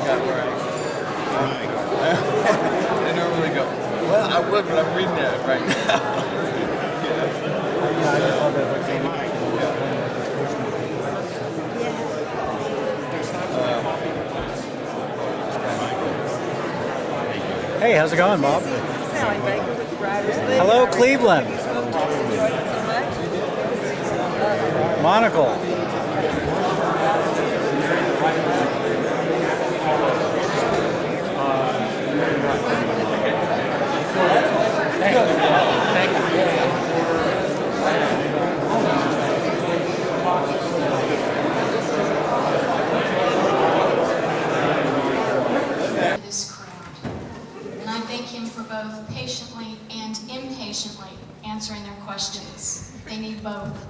got where I normally go, well, I would, but I'm reading it right now. Hey, how's it going, Bob? Sally Baker with the Writers League. Hello, Cleveland. Enjoyed it so much. Monocle. This crowd, and I thank him for both patiently and impatiently answering their questions. They need both.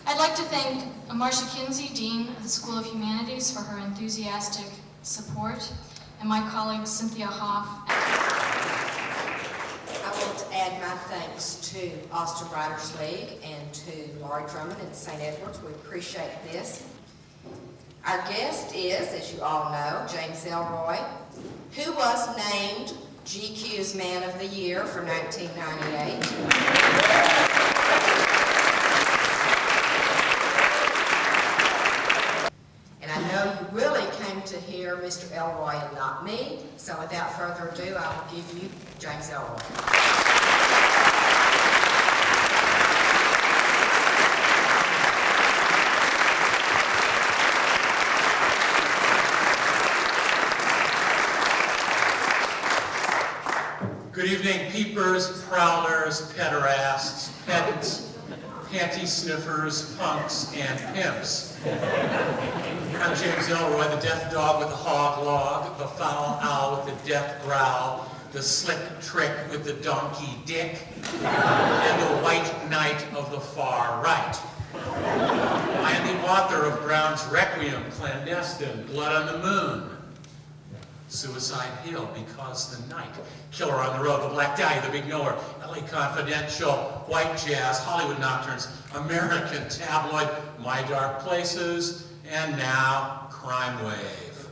I'd like to thank Marcia Kinsey, Dean of the School of Humanities, for her enthusiastic support, and my colleague Cynthia Hoff. I want to add my thanks to Austin Writers League and to Laurie Drummond and St. Edwards. We appreciate this. Our guest is, as you all know, James Ellroy, who was named GQ's Man of the Year for 1998. And I know you really came to hear Mr. Ellroy and not me, so without further ado, I will give you James Ellroy. Good evening, peepers, prowlers, pederasts, pedants, panty sniffers, punks, and pimps. I'm James Ellroy, the death dog with the hog log, the foul owl with the death growl, the slick trick with the donkey dick, and the white knight of the far right. I am the author of Brown's Requiem, Clandestine, Blood on the Moon, Suicide Hill, Because the Night, Killer on the Road, The Black Dahlia, The Big Knower, LA Confidential, White Jazz, Hollywood Nocturnes, American Tabloid, My Dark Places, and now Crime Wave.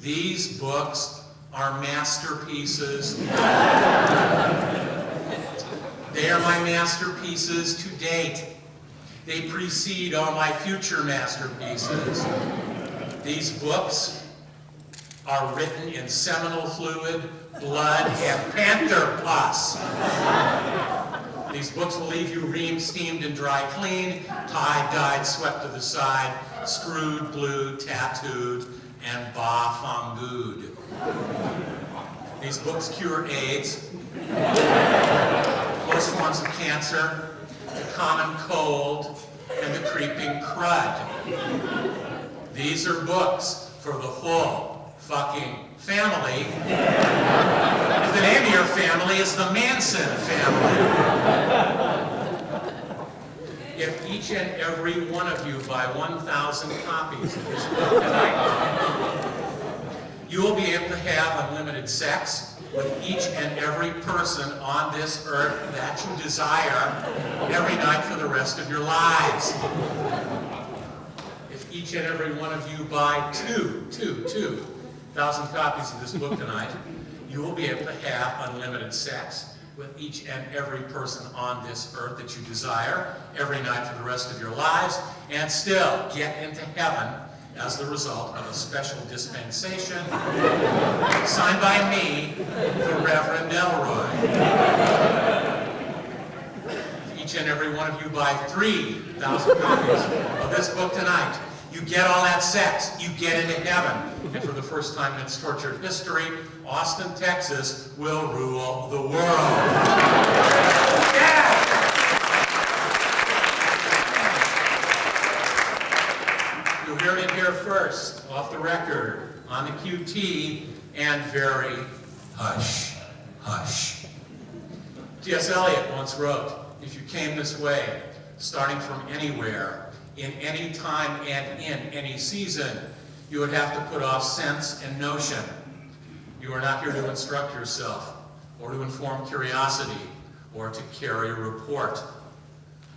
These books are masterpieces. They are my masterpieces to date. They precede all my future masterpieces. These books are written in seminal fluid, blood, and panther pus. These books will leave you reamed, steamed, and dry cleaned, tied, dyed, swept to the side, screwed, glued, tattooed, and ba-fangooed. These books cure AIDS, most forms of cancer, the common cold, and the creeping crud. These are books for the whole fucking family. The name of your family is the Manson family. If each and every one of you buy 1,000 copies of this book tonight, you will be able to have unlimited sex with each and every person on this earth that you desire every night for the rest of your lives. If each and every one of you buy 2,000 copies of this book tonight, you will be able to have unlimited sex with each and every person on this earth that you desire every night for the rest of your lives, and still get into heaven as the result of a special dispensation signed by me, the Reverend Ellroy. If each and every one of you buy 3,000 copies of this book tonight, you get all that sex, you get into heaven. And for the first time in its tortured history, Austin, Texas will rule the world. Yeah! You'll hear it here first, off the record, on the QT, and very hush, hush. T.S. Eliot once wrote, if you came this way, starting from anywhere, in any time and in any season, you would have to put off sense and notion. You are not here to instruct yourself, or to inform curiosity, or to carry a report.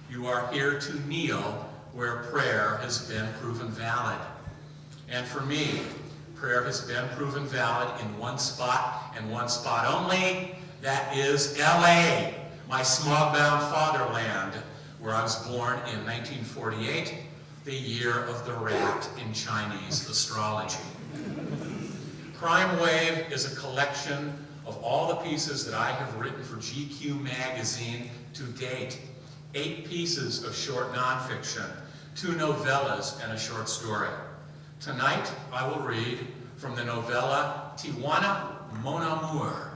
You are here to kneel where prayer has been proven valid. And for me, prayer has been proven valid in one spot and one spot only. That is LA, my smog-bound fatherland, where I was born in 1948, the year of the rat in Chinese astrology. Crime Wave is a collection of all the pieces that I have written for GQ magazine to date. 8 pieces of short nonfiction, 2 novellas, and a short story. Tonight, I will read from the novella Tijuana Mon Amour.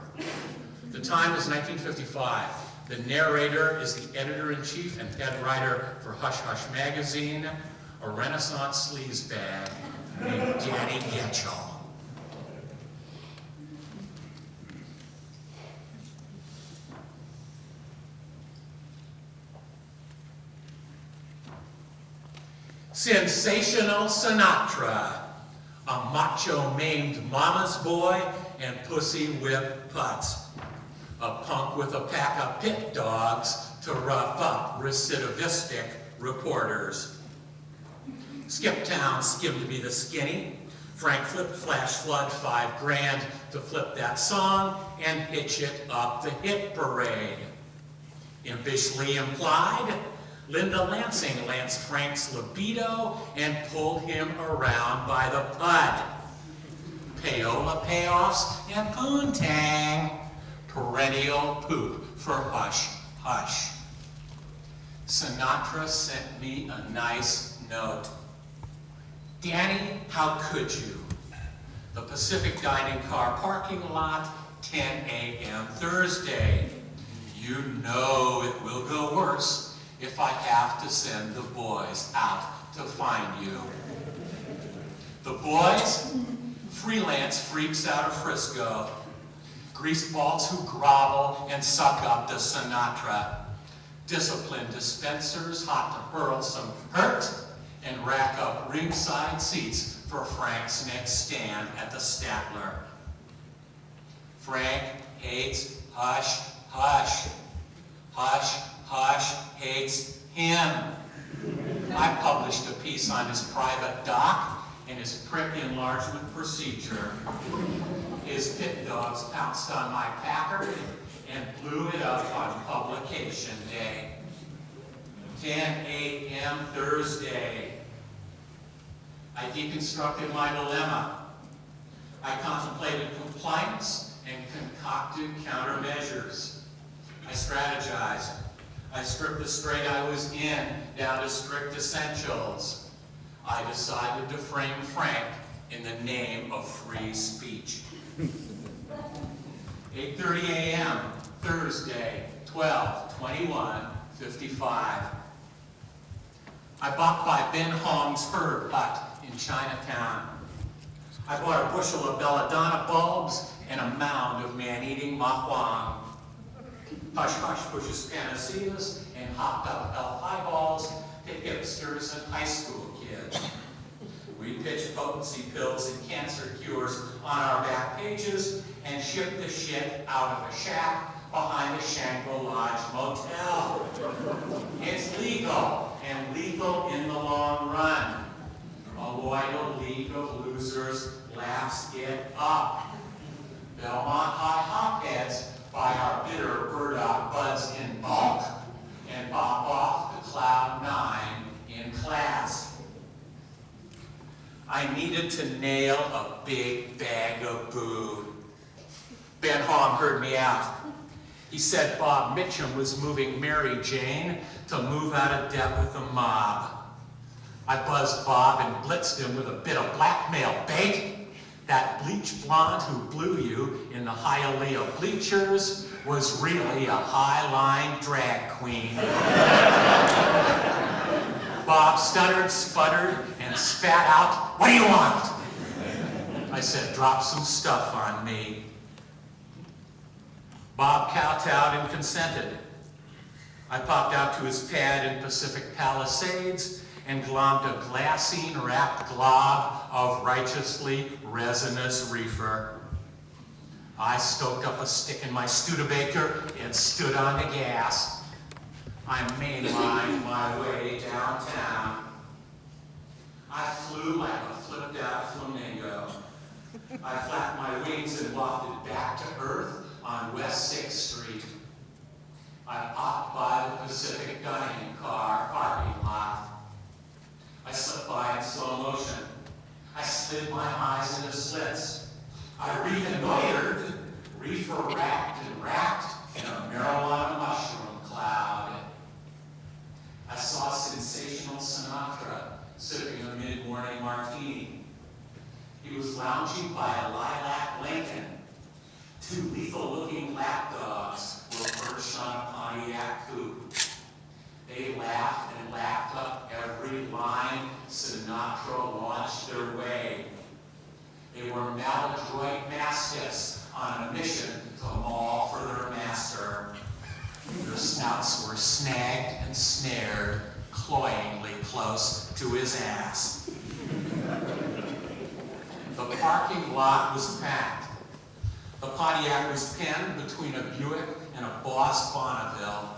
The time is 1955. The narrator is the editor-in-chief and head writer for Hush Hush magazine, a Renaissance sleazebag named Danny Getchell. Sensational Sinatra, a macho maimed mama's boy and pussy whip putts. A punk with a pack of pit dogs to rough up recidivistic reporters. Skip Town skimmed to be the skinny. Frank Flip Flash Flood $5 grand to flip that song and hitch it up the hit parade. Impishly implied, Linda Lansing lanced Frank's libido and pulled him around by the pud. Payola payoffs and poontang. Perennial poop for Hush Hush. Sinatra sent me a nice note. Danny, how could you? The Pacific Dining Car parking lot, 10 a.m. Thursday. You know it will go worse if I have to send the boys out to find you. The boys? Freelance freaks out of Frisco. Greaseballs who grovel and suck up to Sinatra. Disciplined dispensers hot to hurl some hurt and rack up ringside seats for Frank's next stand at the Statler. Frank hates Hush Hush. Hush Hush hates him. I published a piece on his private doc and his prick enlargement procedure. His pit dogs pounced on my Packard and blew it up on publication day. 10 a.m. Thursday. I deconstructed my dilemma. I contemplated compliance and concocted countermeasures. I strategized. I stripped the strait I was in down to strict essentials. I decided to frame Frank in the name of free speech. 8:30 a.m. Thursday, 12/21/55. I bought by Ben Hong's herb hut in Chinatown. I bought a bushel of belladonna bulbs and a mound of man-eating mahuang. Hush Hush pushes panaceas and hopped up elf highballs to hipsters and high school kids. We pitched potency pills and cancer cures on our back pages and shipped the shit out of a shack behind the Shangri Lodge Motel. It's legal, and lethal in the long run. A loyal league of losers laughs it up. Belmont High hopheads buy our bitter burdock buds in bulk and bop off to Cloud 9 in class. I needed to nail a big bag of boo. Ben Hong heard me out. He said Bob Mitchum was moving Mary Jane to move out of debt with the mob. I buzzed Bob and blitzed him with a bit of blackmail bait. That bleach blonde who blew you in the Hialeah bleachers was really a high-line drag queen. Bob stuttered, sputtered, and spat out, "What do you want?" I said, "Drop some stuff on me." Bob kowtowed and consented. I popped out to his pad in Pacific Palisades and glommed a glassine-wrapped glob of righteously resinous reefer. I stoked up a stick in my Studebaker and stood on the gas. I mainlined my way downtown. I flew like a flipped-out flamingo. I flapped my wings and wafted back to earth on West 6th Street. I popped by the Pacific dining car parking lot. I slipped by in slow motion. I slid my eyes into slits. I reconnoitered, reefer wrapped and wrapped in a marijuana mushroom cloud. I saw sensational Sinatra sipping a mid-morning martini. He was lounging by a lilac Lincoln. Two lethal-looking lapdogs were perched on a Pontiac coupe. They laughed and lapped up every line Sinatra launched their way. They were maladroit mastiffs on a mission to maul for their master. Their snouts were snagged and snared cloyingly close to his ass. The parking lot was packed. The Pontiac was pinned between a Buick and a Boss Bonneville.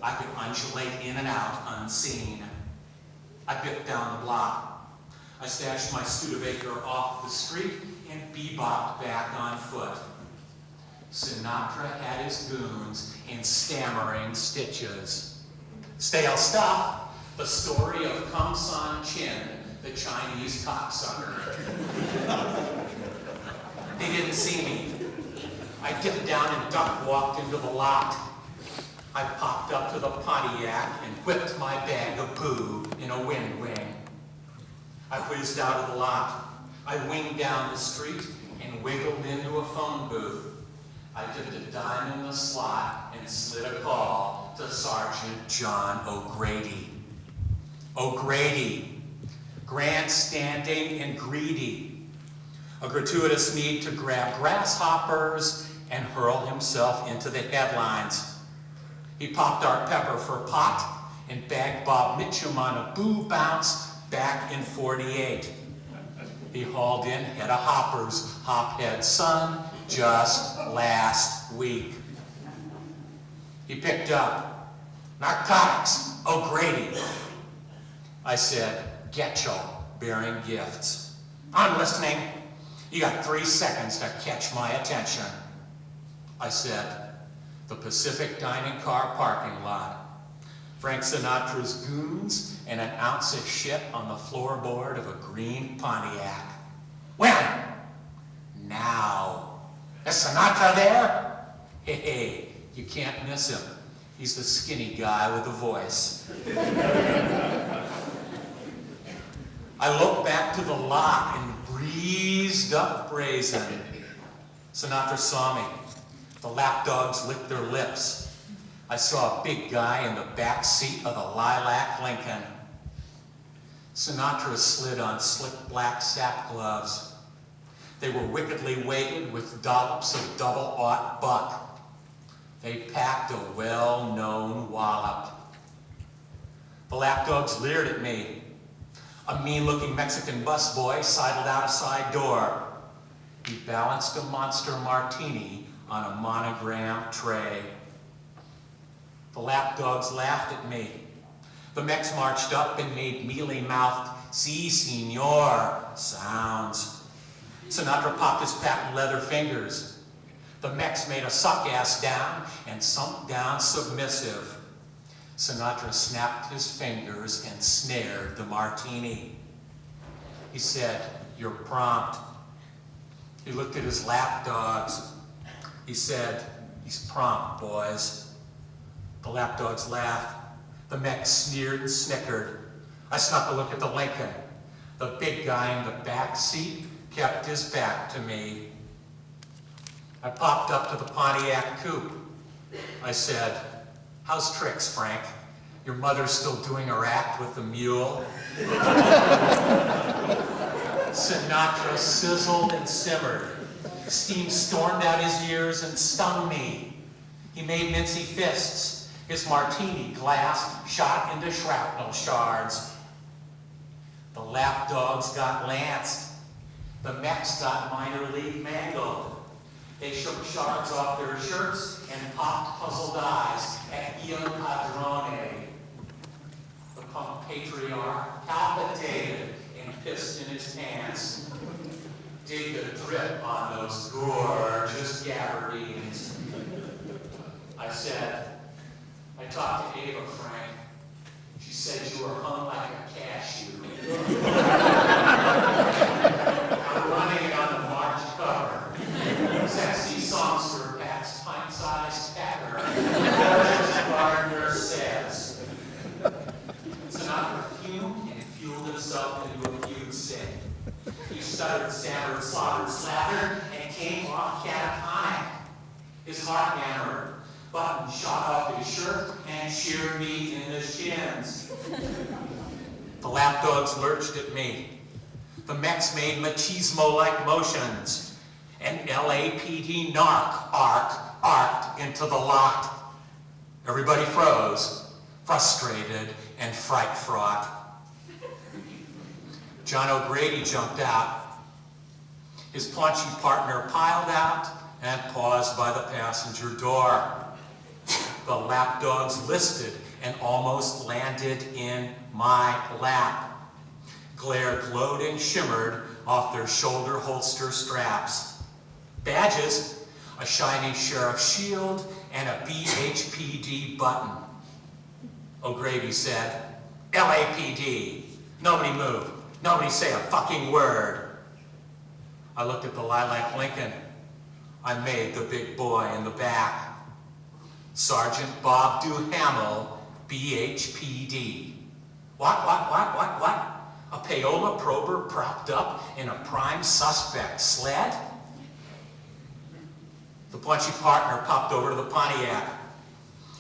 I could undulate in and out unseen. I bit down the block. I stashed my Studebaker off the street and bebopped back on foot. Sinatra had his goons in stammering stitches. Stale stuff, the story of Kung San Chin, the Chinese cocksucker. They didn't see me. I dipped down and duck-walked into the lot. I popped up to the Pontiac and whipped my bag of poo in a wind wing. I whizzed out of the lot. I winged down the street and wiggled into a phone booth. I dipped a dime in the slot and slid a call to Sergeant John O'Grady. O'Grady, grandstanding and greedy. A gratuitous need to grab grasshoppers and hurl himself into the headlines. He popped Art Pepper for pot and bagged Bob Mitchum on a boo bounce back in '48. He hauled in head of hoppers, Hophead Son, just last week. He picked up narcotics, O'Grady. I said, Getchell, bearing gifts. I'm listening. You got 3 seconds to catch my attention. I said, the Pacific dining car parking lot. Frank Sinatra's goons and an ounce of shit on the floorboard of a green Pontiac. When? Now. Is Sinatra there? Hey, you can't miss him. He's the skinny guy with the voice. I looked back to the lot and breezed up brazen. Sinatra saw me. The lapdogs licked their lips. I saw a big guy in the back seat of the lilac Lincoln. Sinatra slid on slick black sap gloves. They were wickedly weighted with dollops of double-aught buck. They packed a well-known wallop. The lapdogs leered at me. A mean-looking Mexican busboy sidled out a side door. He balanced a monster martini on a monogram tray. The lapdogs laughed at me. The Mex marched up and made mealy-mouthed, "Si, senor" sounds. Sinatra popped his patent leather fingers. The Mex made a suck-ass down and sunk down submissive. Sinatra snapped his fingers and snared the martini. He said, "You're prompt." He looked at his lapdogs. He said, "He's prompt, boys." The lapdogs laughed. The Mex sneered and snickered. I snuck a look at the Lincoln. The big guy in the back seat kept his back to me. I popped up to the Pontiac coupe. I said, "How's tricks, Frank? Your mother's still doing her act with the mule?" Sinatra sizzled and simmered. Steam stormed out his ears and stung me. He made mincy fists. His martini glass shot into shrapnel shards. The lapdogs got lanced. The Mex got minor league mangled. They shook shards off their shirts and popped puzzled eyes at Ian Padrone. The punk patriarch palpitated and pissed in his pants. dig the drip on those gorgeous gabardines. I said, I talked to Ava, Frank. She said you were hung like a cashew. I'm running it on the March cover. Sexy songs for Pat's pint-sized packer. Gorgeous Gardner says. Sinatra fumed and fueled himself into a fugue sing. He stuttered, stammered, slaughtered, slathered, and came off catatonic. His heart hammered. Button shot off his shirt and sheared me in the shins. The lapdogs lurched at me. The mechs made machismo-like motions. An LAPD narc arced into the lot. Everybody froze, frustrated and fright-fraught. John O'Grady jumped out. His paunchy partner piled out and paused by the passenger door. The lapdogs listed and almost landed in my lap. Glare glowed and shimmered off their shoulder holster straps. Badges, a shiny sheriff's shield, and a BHPD button. O'Grady said, LAPD. Nobody move. Nobody say a fucking word. I looked at the lilac Lincoln. I made the big boy in the back. Sergeant Bob Duhamel, BHPD. What? A payola prober propped up in a prime suspect sled? The paunchy partner popped over to the Pontiac.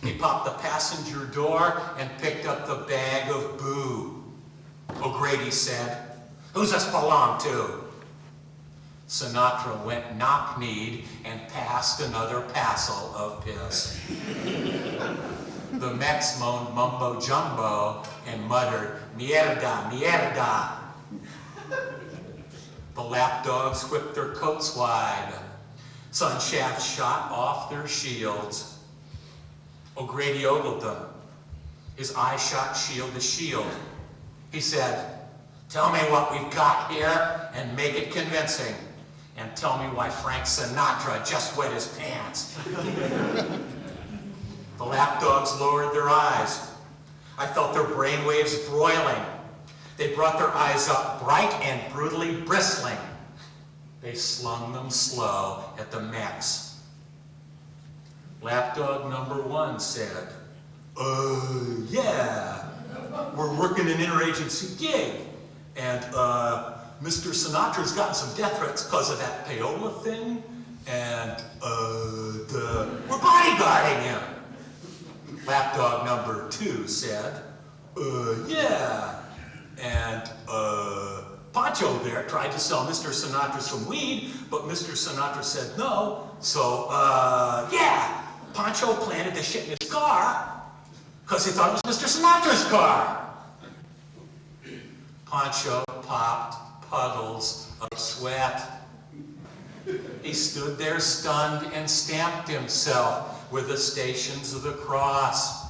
He popped the passenger door and picked up the bag of boo. O'Grady said, "Who's this belong to?" Sinatra went knock-kneed and passed another passel of piss. The mechs moaned mumbo-jumbo and muttered, "Mierda, mierda." The lapdogs whipped their coats wide. Sun shafts shot off their shields. O'Grady ogled them. His eye shot shield to shield. He said, "Tell me what we've got here and make it convincing. And tell me why Frank Sinatra just wet his pants." The lapdogs lowered their eyes. I felt their brainwaves broiling. They brought their eyes up, bright and brutally bristling. They slung them slow at the mechs. Lapdog number 1 said, yeah, we're working an interagency gig, and Mr. Sinatra's gotten some death threats because of that payola thing, and we're bodyguarding him. Lapdog number 2 said, yeah, and Pancho there tried to sell Mr. Sinatra some weed, but Mr. Sinatra said no, so yeah, Pancho planted the shit in his car because he thought it was Mr. Sinatra's car. Pancho popped puddles of sweat. He stood there stunned and stamped himself with the Stations of the Cross.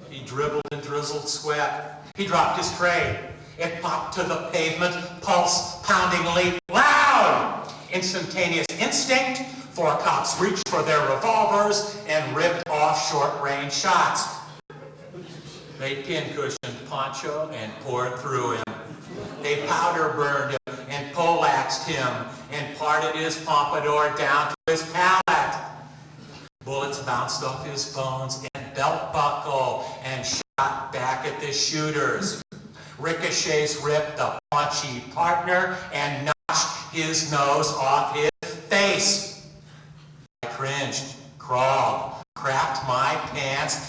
He dribbled and drizzled sweat. He dropped his tray. It popped to the pavement, pulse poundingly loud. Instantaneous instinct, 4 cops reached for their revolvers and ripped off short-range shots. They pincushioned Pancho and poured through him. They powder burned him and poleaxed him and parted his pompadour down to his palate. Bullets bounced off his bones and belt buckle and shot back at the shooters. Ricochets ripped the paunchy partner and notched his nose off his